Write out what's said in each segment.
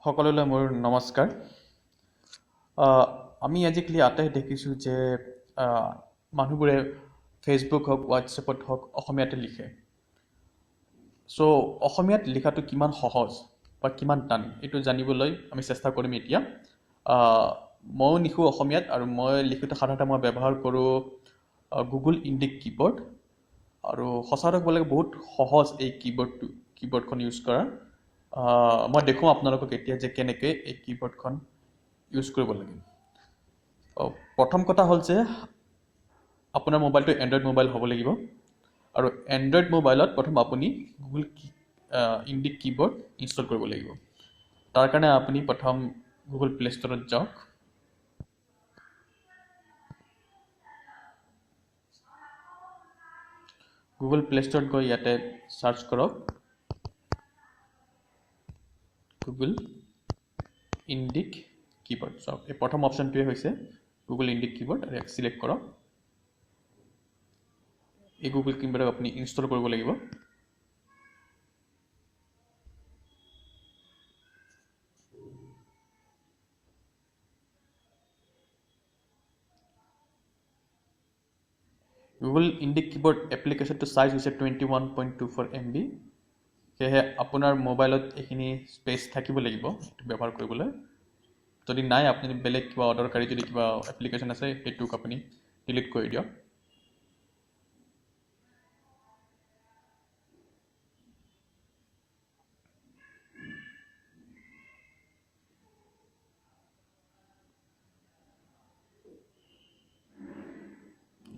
সকলোলৈ মোৰ নমস্কাৰ। আমি আজিকালি আটাই দেখিছোঁ যে মানুহবোৰে ফেচবুক হওক হোৱাটছএপত হওক অসমীয়াতে লিখে। চ' অসমীয়াত লিখাটো কিমান সহজ বা কিমান টান এইটো জানিবলৈ আমি চেষ্টা কৰিম এতিয়া। ময়ো লিখোঁ অসমীয়াত আৰু মই লিখোঁতে সাধাৰণতে মই ব্যৱহাৰ কৰোঁ গুগল ইণ্ডিক কীবৰ্ড। আৰু সঁচা ক'বলৈ বহুত সহজ এই কীবৰ্ডখন ইউজ কৰা। মই দেখুৱাম আপোনালোকক এতিয়া যে কেনেকৈ এই কীবৰ্ডখন ইউজ কৰিব লাগে। প্ৰথম কথা হ'ল যে আপোনাৰ মোবাইলটো এণ্ড্ৰইড মোবাইল হ'ব লাগিব আৰু এণ্ড্ৰইড মোবাইলত প্ৰথম আপুনি গুগল ইণ্ডিক কীবৰ্ড ইনষ্টল কৰিব লাগিব। তাৰ কাৰণে আপুনি প্ৰথম গুগল প্লে ষ্টৰত যাওক। গুগল প্লে ষ্টৰত গৈ ইয়াতে চাৰ্চ কৰক গুগল ইণ্ডিক কীবৰ্ড। চাওক এই প্ৰথম অপশ্যনটোৱে হৈছে গুগল ইণ্ডিক কীবৰ্ড আৰু ইয়াক ছিলেক্ট কৰক। এই গুগল কীবৰ্ডক আপুনি ইনষ্টল কৰিব লাগিব। গুগল ইণ্ডিক কীবৰ্ড এপ্লিকেশ্যনটো চাইজ হৈছে 21.24 MB। সেয়েহে আপোনাৰ মোবাইলত এইখিনি স্পেচ থাকিব লাগিব এইটো ব্যৱহাৰ কৰিবলৈ। যদি নাই আপুনি বেলেগ কিবা অদৰকাৰী যদি কিবা এপ্লিকেশ্যন আছে সেইটোক আপুনি ডিলিট কৰি দিয়ক।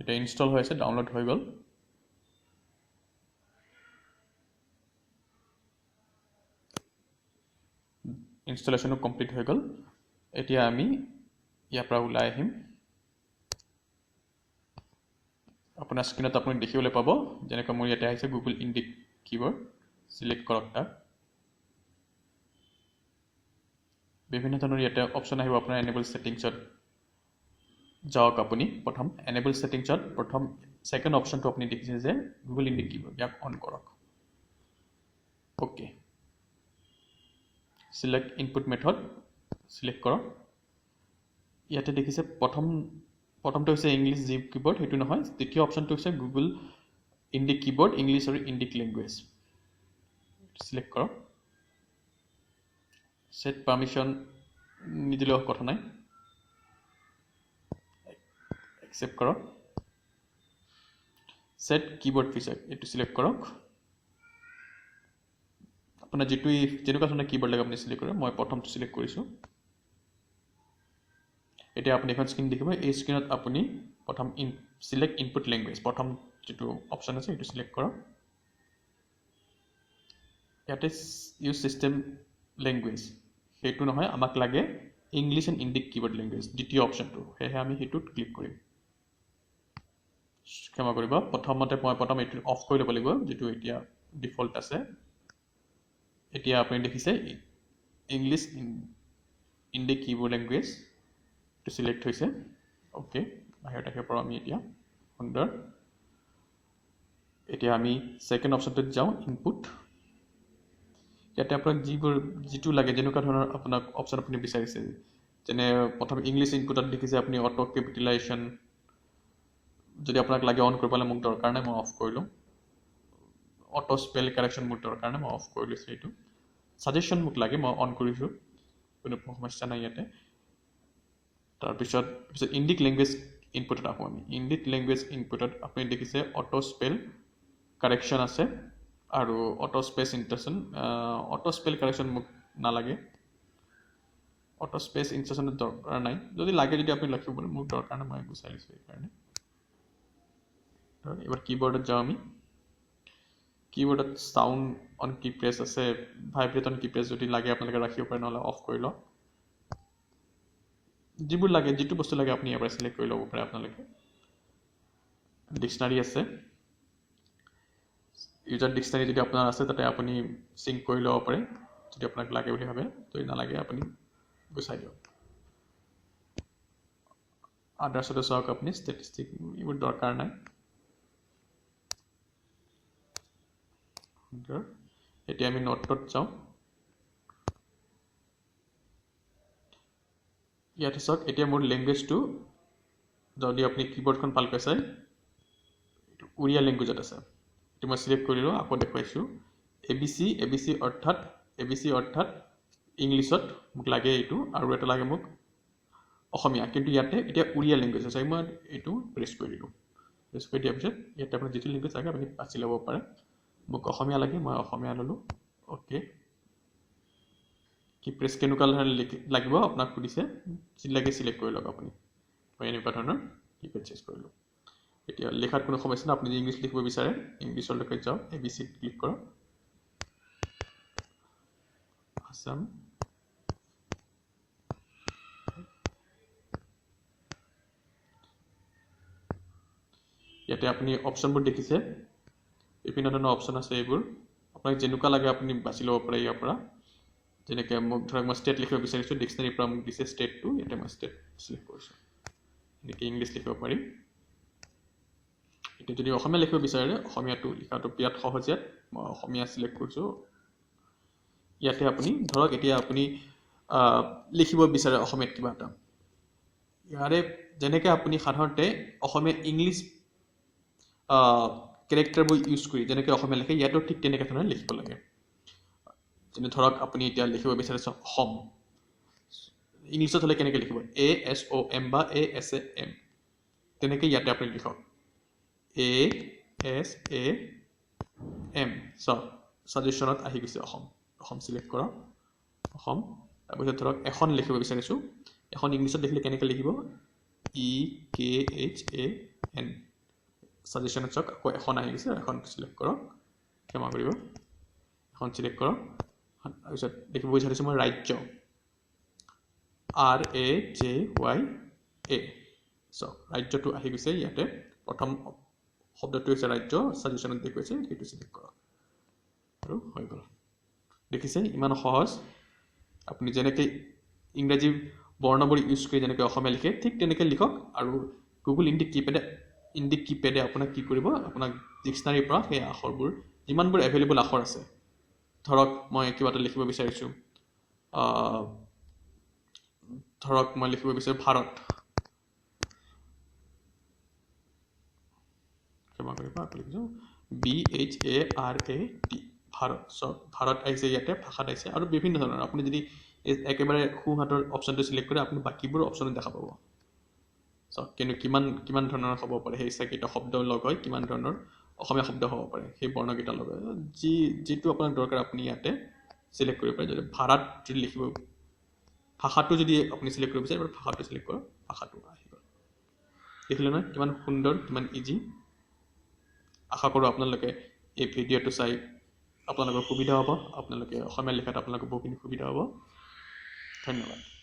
এতিয়া ইনষ্টল হৈ আছে, ডাউনলোড হৈ গ'ল। ইনষ্টলেশ্যনো কমপ্লিট হৈ গ'ল। এতিয়া আমি ইয়াৰ পৰা ওলাই আহিম। আপোনাৰ স্ক্ৰীণত আপুনি দেখিবলৈ পাব যেনেকৈ মোৰ ইয়াতে আহিছে গুগল ইণ্ডিক কীবৰ্ড। ছিলেক্ট কৰক তাক। বিভিন্ন ধৰণৰ ইয়াতে অপশ্যন আহিব। আপোনাৰ এনেবল ছেটিংছত যাওক আপুনি। প্ৰথম এনেবল ছেটিংছত ছেকেণ্ড অপশ্যনটো আপুনি দেখিছে যে গুগল ইণ্ডিক কীবৰ্ড, ইয়াক অন কৰক। Okay, select input method select কৰক। ইয়াতে দেখিছে প্ৰথমটো হৈছে ইংলিছ জি কীবৰ্ড, সেইটো নহয়। দ্বিতীয় অপশ্যনটো হৈছে গুগল ইণ্ডিক কীবৰ্ড ইংলিছ আৰু ইণ্ডিক লেংগুৱেজ। ছিলেক্ট কৰক। ছেট পাৰ্মিশ্যন নিদিলেও কথা নাই, একচেপ্ট কৰক। ছেট কীবৰ্ড ফিচাৰ এইটো ছিলেক্ট কৰক। আপোনাৰ যেনেকুৱা ধৰণৰ কীবৰ্ড লাগে আপুনি ছিলেক্ট কৰক। মই প্ৰথমটো ছিলেক্ট কৰিছোঁ। এতিয়া আপুনি এখন স্ক্ৰীণ দেখিব। এই স্ক্ৰীণত আপুনি প্ৰথম ছিলেক্ট ইনপুট লেংগুৱেজ, প্ৰথম যিটো অপশ্যন আছে সেইটো ছিলেক্ট কৰক। ইয়াতে ইউজ ছিষ্টেম লেংগুৱেজ সেইটো নহয়, আমাক লাগে English and Indic keyboard language, দ্বিতীয় অপশ্যনটো। সেয়েহে আমি সেইটোত ক্লিক কৰিম। ক্ষমা কৰিব, মই প্ৰথম এইটো অফ কৰি ল'ব লাগিব যিটো এতিয়া ডিফল্ট আছে। এতিয়া আপুনি দেখিছে ইংলিছ ইণ্ডিক কীবৰ্ড লেংগুৱেজ এইটো ছিলেক্ট হৈছে। অ'কে, বাহিৰত আহিব পাৰোঁ আমি এতিয়া। সুন্দৰ। এতিয়া আমি ছেকেণ্ড অপশ্যনটোত যাওঁ, ইনপুট। ইয়াতে আপোনাক যিটো লাগে, যেনেকুৱা ধৰণৰ আপোনাক অপশ্যন আপুনি বিচাৰিছে, যেনে প্ৰথম ইংলিছ ইনপুটত দেখিছে আপুনি অটো কেপিটেলাইজেশ্যন। যদি আপোনাক লাগে অন কৰিবলৈ, মোক দৰকাৰ নাই, মই অফ কৰিলোঁ। অটো স্পেল কাৰেকশ্যন মোৰ দৰকাৰ নাই, মই অফ কৰি লৈছোঁ এইটো। ছাজেশ্যন মোক লাগে, মই অন কৰিছোঁ, কোনো সমস্যা নাই ইয়াতে। তাৰপিছত ইণ্ডিক লেংগুৱেজ ইনপুটত আহোঁ আমি। ইণ্ডিক লেংগুৱেজ ইনপুটত আপুনি দেখিছে অটো স্পেল কাৰেকশ্যন আছে আৰু auto space insertion. Auto spell correction মোক নালাগে, অটো স্পেচ ইনচাৰ্চনৰ দৰকাৰ নাই। যদি লাগে যদি আপুনি লিখিব পাৰে, মোক দৰকাৰ নাই, মই গুচাই লৈছোঁ সেইকাৰণে। এবাৰ কীবৰ্ডত যাওঁ আমি। কীবৰ্ডত চাউণ্ড অন কি প্ৰেছ আছে, ভাইব্ৰেট অন কি প্ৰেছ, যদি লাগে আপোনালোকে ৰাখিব পাৰে, নহ'লে অফ কৰি লওক। যিবোৰ লাগে, যিটো বস্তু লাগে আপুনি ইয়াৰ পৰা ছিলেক্ট কৰি ল'ব পাৰে আপোনালোকে। ডিক্সনাৰী আছে, ইউজাৰ ডিক্সনাৰী যদি আপোনাৰ আছে তাতে আপুনি চিংক কৰি ল'ব পাৰে যদি আপোনাক লাগে বুলি ভাবে। যদি নালাগে আপুনি গুচাই দিয়ক। আদাৰ্ছতে চাওক আপুনি, ষ্টেটিষ্টিক এইবোৰ দৰকাৰ নাই। এতিয়া আমি নোটত যাওঁ। ইয়াতে চাওক এতিয়া মোৰ লেংগুৱেজটো যদি আপুনি কীবৰ্ডখন ভালকৈ চাই এইটো উৰিয়া লেংগুৱেজত আছে এইটো মই চিলেক্ট কৰিলোঁ আকৌ দেখুৱাইছোঁ ABC অৰ্থাৎ ইংলিছত মোক লাগে এইটো আৰু এটা লাগে মোক অসমীয়া কিন্তু ইয়াতে এতিয়া উৰিয়া লেংগুৱেজ আছে মই এইটো প্ৰেছ কৰি দিলোঁ প্ৰেছ কৰি দিয়াৰ পিছত ইয়াতে আপোনাৰ যিটো লেংগুৱেজ লাগে আপুনি বাছি ল'ব পাৰে মোক অসমীয়া লাগে মই অসমীয়া ল'লোঁ অ'কে কি প্ৰেছ কেনেকুৱা ধৰণে লাগিব আপোনাক সুধিছে যি লাগে চিলেক্ট কৰি লওক আপুনি মই এনেকুৱা ধৰণৰ কিপেড চেঞ্জ কৰিলোঁ এতিয়া লেখাত কোনো সমস্যা নাই আপুনি যদি ইংলিছ লিখিব বিচাৰে ইংলিছলৈকে যাওক ABC ক্লিক কৰক আসাম ইয়াতে আপুনি অপশ্যনবোৰ দেখিছে বিভিন্ন ধৰণৰ অপশ্যন আছে এইবোৰ আপোনাক যেনেকুৱা লাগে আপুনি বাছি ল'ব পাৰে ইয়াৰ পৰা যেনেকৈ মোক ধৰক মই ষ্টেট লিখিব বিচাৰিছোঁ ডিক্সনেৰীৰ পৰা মোক দিছে ষ্টেটটো ইয়াতে মই ষ্টেট চিলেক্ট কৰিছোঁ এনেকৈ ইংলিছ লিখিব পাৰিম এতিয়া যদি অসমীয়া লিখিব বিচাৰে অসমীয়াটো লিখাটো বিৰাট সহজ ইয়াত মই অসমীয়া চিলেক্ট কৰিছোঁ ইয়াতে আপুনি ধৰক এতিয়া আপুনি লিখিব বিচাৰে অসমীয়াত কিবা এটা ইয়াৰে যেনেকৈ আপুনি সাধাৰণতে অসমীয়া ইংলিছ কেৰেক্টাৰবোৰ ইউজ কৰি যেনেকৈ অসমীয়া লিখে ইয়াতো ঠিক তেনেকৈ ধৰণে লিখিব লাগে যেনে ধৰক আপুনি এতিয়া লিখিব বিচাৰিছে অসম ইংলিছত হ'লে কেনেকৈ লিখিব ASOM বা ASAM তেনেকৈ ইয়াতে আপুনি লিখক ASAM চাওক ছাজেশ্যনত আহি গৈছে অসম চিলেক্ট কৰক অসম তাৰপিছত ধৰক এখন লিখিব বিচাৰিছোঁ এখন ইংলিছত লিখিলে কেনেকৈ লিখিব EKHAN ছাজেশ্যনত চাওক আকৌ এখন আহি গৈছে এখন চিলেক্ট কৰক ক্ষমা কৰিব এখন চিলেক্ট কৰক তাৰপিছত লিখিব বিচাৰিছোঁ মই ৰাজ্য RAJYA চাওক ৰাজ্যটো আহি গৈছে ইয়াতে প্ৰথম শব্দটো হৈছে ৰাজ্য ছাজেশ্যনত দেখুৱাইছে সেইটো চিলেক্ট কৰক আৰু হৈ গ'ল দেখিছে ইমান সহজ আপুনি যেনেকৈ ইংৰাজী বৰ্ণবোৰ ইউজ কৰি যেনেকৈ অসমীয়া লিখে ঠিক তেনেকৈ লিখক আৰু গুগল ইণ্ডিক কিপেডে আপোনাক কি কৰিব আপোনাক ডিক্সনাৰীৰ পৰা সেই আখৰবোৰ যিমানবোৰ এভেইলেবল আখৰ আছে ধৰক মই কিবা এটা লিখিব বিচাৰিছোঁ ধৰক মই লিখিব বিচাৰোঁ ভাৰত ক্ষমা কৰিব আকৌ লিখিছোঁ BHARAT ভাৰত চাওক ভাৰত আহিছে ইয়াতে ভাষাত আহিছে আৰু বিভিন্ন ধৰণৰ আপুনি যদি একেবাৰে সোঁহাতৰ অপশ্যনটো চিলেক্ট কৰে আপুনি বাকীবোৰ অপশ্যনত দেখা পাব চাওক কিন্তু কিমান ধৰণৰ হ'ব পাৰে সেই চাৰিটা শব্দ লগ হৈ কিমান ধৰণৰ অসমীয়া শব্দ হ'ব পাৰে সেই বৰ্ণকেইটা লগ হৈ যিটো আপোনাক দৰকাৰ আপুনি ইয়াতে চিলেক্ট কৰিব পাৰে যদি ভাৰত যদি লিখিব ভাষাটো যদি আপুনি চিলেক্ট কৰিব বিচাৰে ভাষাটো চিলেক্ট কৰক ভাষাটো আহি গ'ল দেখিলে নহয় কিমান সুন্দৰ কিমান ইজি আশা কৰোঁ আপোনালোকে এই ভিডিঅ'টো চাই আপোনালোকৰ সুবিধা হ'ব আপোনালোকে অসমীয়া লিখাত আপোনালোকৰ বহুখিনি সুবিধা হ'ব ধন্যবাদ